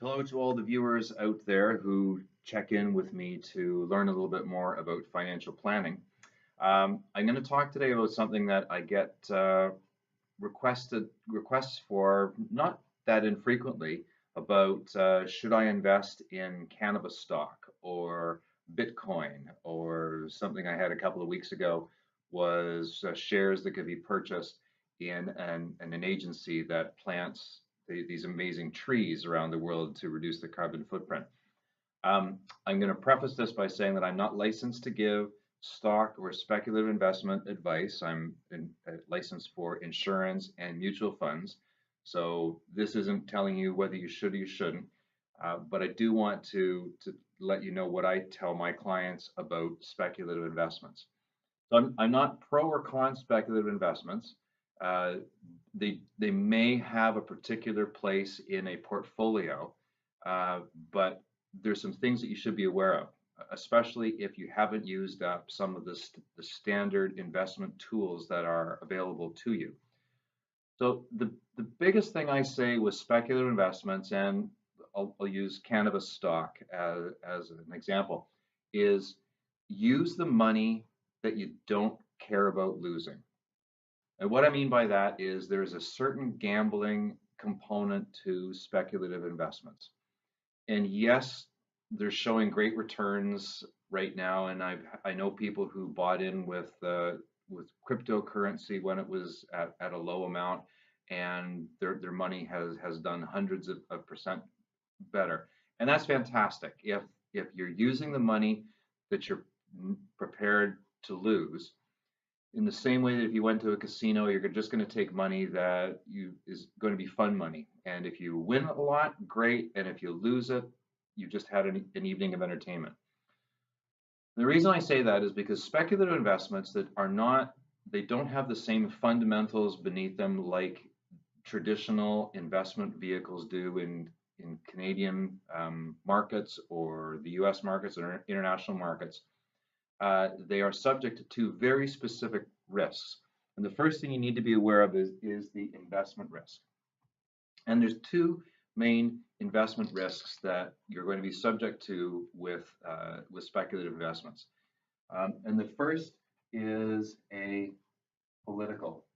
Hello to all the viewers out there who check in with me to learn a little bit more about financial planning. I'm going to talk today about something that I get requests for not that infrequently about should I invest in cannabis stock or Bitcoin, or something I had a couple of weeks ago was shares that could be purchased in an agency that plants these amazing trees around the world to reduce the carbon footprint. I'm going to preface this by saying that I'm not licensed to give stock or speculative investment advice. Licensed for insurance and mutual funds. So this isn't telling you whether you should or you shouldn't. But I do want to let you know what I tell my clients about speculative investments. So I'm not pro or con speculative investments. Uh, they may have a particular place in a portfolio, but there's some things that you should be aware of, especially if you haven't used up some of the standard investment tools that are available to you. So the biggest thing I say with speculative investments, and I'll use cannabis stock as an example, is use the money that you don't care about losing. And what I mean by that is there's a certain gambling component to speculative investments. And yes, they're showing great returns right now. And I know people who bought in with cryptocurrency when it was at a low amount, and their money has done hundreds of percent better. And that's fantastic. If you're using the money that you're prepared to lose, in the same way that if you went to a casino, you're just going to take money that is going to be fun money. And if you win a lot, great. And if you lose it, you just had an evening of entertainment. The reason I say that is because speculative investments that are not, they don't have the same fundamentals beneath them like traditional investment vehicles do in Canadian markets or the US markets or international markets. They are subject to two very specific risks. And the first thing you need to be aware of is the investment risk. And there's two main investment risks that you're going to be subject to with speculative investments. And the first is a political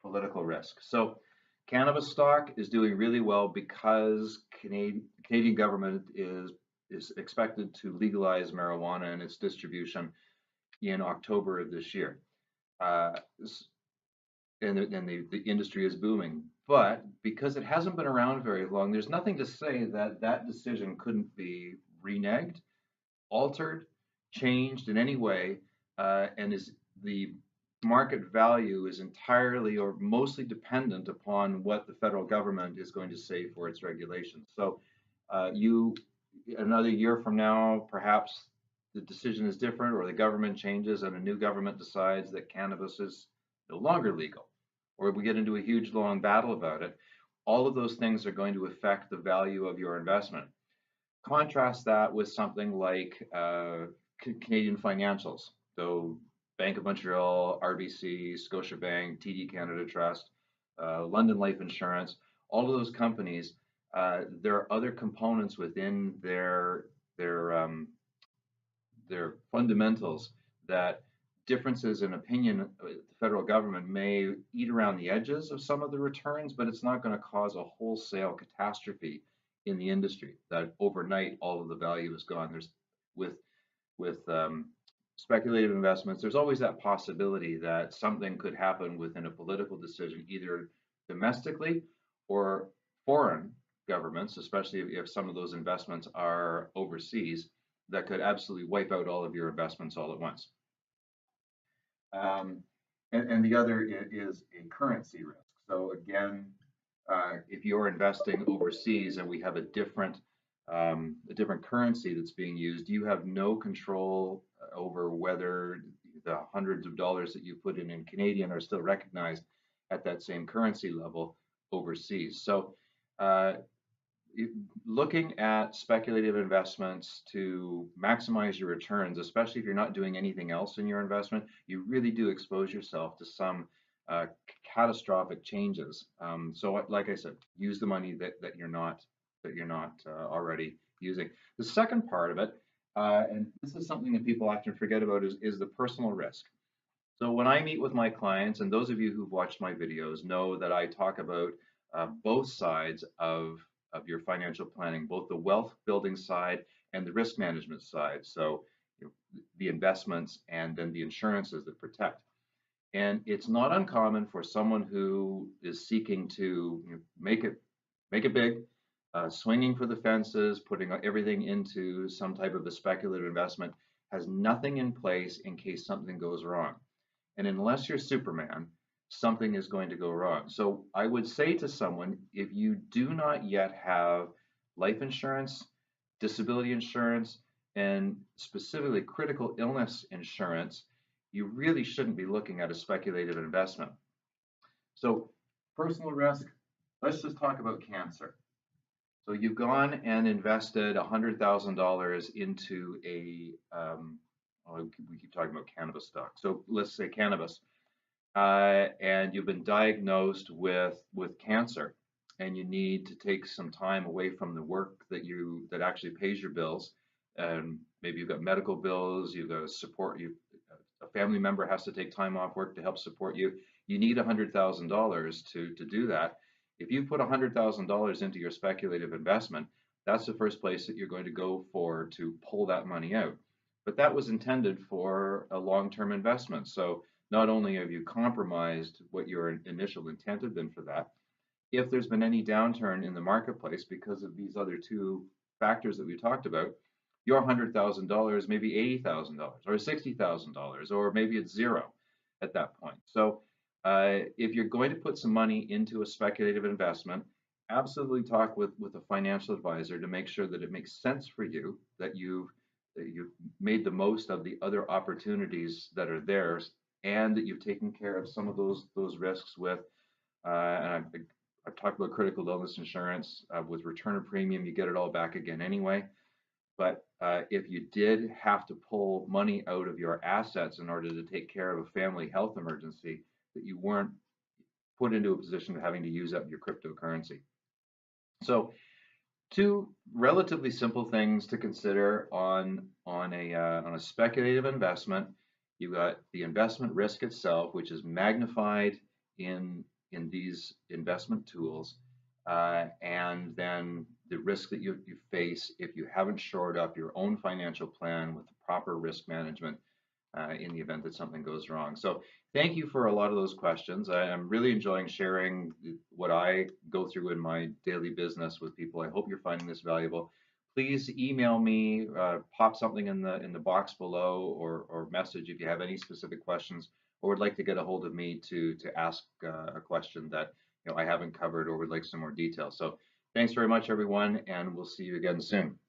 risk. So cannabis stock is doing really well because Canadian government is expected to legalize marijuana and its distribution in October of this year. And the industry is booming. But because it hasn't been around very long, there's nothing to say that that decision couldn't be reneged, altered, changed in any way, and is the market value is entirely or mostly dependent upon what the federal government is going to say for its regulations. So you another year from now, perhaps the decision is different or the government changes and a new government decides that cannabis is no longer legal, or we get into a huge long battle about it. All of those things are going to affect the value of your investment. Contrast that with something like Canadian financials. So Bank of Montreal, RBC, Scotiabank, TD Canada Trust, London Life Insurance, all of those companies, there are other components within their fundamentals that differences in opinion the federal government may eat around the edges of some of the returns, but it's not going to cause a wholesale catastrophe in the industry that overnight all of the value is gone. There's with speculative investments, there's always that possibility that something could happen within a political decision, either domestically or foreign governments, especially if some of those investments are overseas, that could absolutely wipe out all of your investments all at once. And the other is a currency risk. So again, if you're investing overseas and we have a different currency that's being used, you have no control over whether the hundreds of dollars that you put in Canadian are still recognized at that same currency level overseas. So looking at speculative investments to maximize your returns, especially if you're not doing anything else in your investment, you really do expose yourself to some catastrophic changes. Like I said, use the money that you're not already using. The second part of it, and this is something that people often forget about, is the personal risk. So when I meet with my clients, and those of you who've watched my videos know that I talk about both sides of your financial planning, both the wealth building side and the risk management side. So the investments and then the insurances that protect. And it's not uncommon for someone who is seeking to make it big, swinging for the fences, putting everything into some type of a speculative investment, has nothing in place in case something goes wrong. And unless you're Superman, something is going to go wrong. So I would say to someone, if you do not yet have life insurance, disability insurance, and specifically critical illness insurance, you really shouldn't be looking at a speculative investment. So personal risk, let's just talk about cancer. So you've gone and invested $100,000 into we keep talking about cannabis stock. So let's say cannabis, and you've been diagnosed with cancer, and you need to take some time away from the work that actually pays your bills, and maybe you've got medical bills, you've got to support you, a family member has to take time off work to help support you. You need $100,000 to do that. If you put $100,000 into your speculative investment, that's the first place that you're going to go for to pull that money out. But that was intended for a long-term investment. So not only have you compromised what your initial intent had been for that, if there's been any downturn in the marketplace because of these other two factors that we talked about, your $100,000 maybe $80,000 or $60,000, or maybe it's zero at that point. So if you're going to put some money into a speculative investment, absolutely talk with a financial advisor to make sure that it makes sense for you, that you've made the most of the other opportunities that are there, and that you've taken care of some of those risks with. And I've talked about critical illness insurance. With return of premium, you get it all back again anyway. But if you did have to pull money out of your assets in order to take care of a family health emergency, that you weren't put into a position of having to use up your cryptocurrency. So two relatively simple things to consider on a speculative investment. You've got the investment risk itself, which is magnified in these investment tools, and then the risk that you face if you haven't shored up your own financial plan with the proper risk management in the event that something goes wrong. So thank you for a lot of those questions. I am really enjoying sharing what I go through in my daily business with people. I hope you're finding this valuable. Please email me, pop something in the box below, or message if you have any specific questions, or would like to get a hold of me to ask a question that I haven't covered or would like some more detail. So thanks very much, everyone, and we'll see you again soon.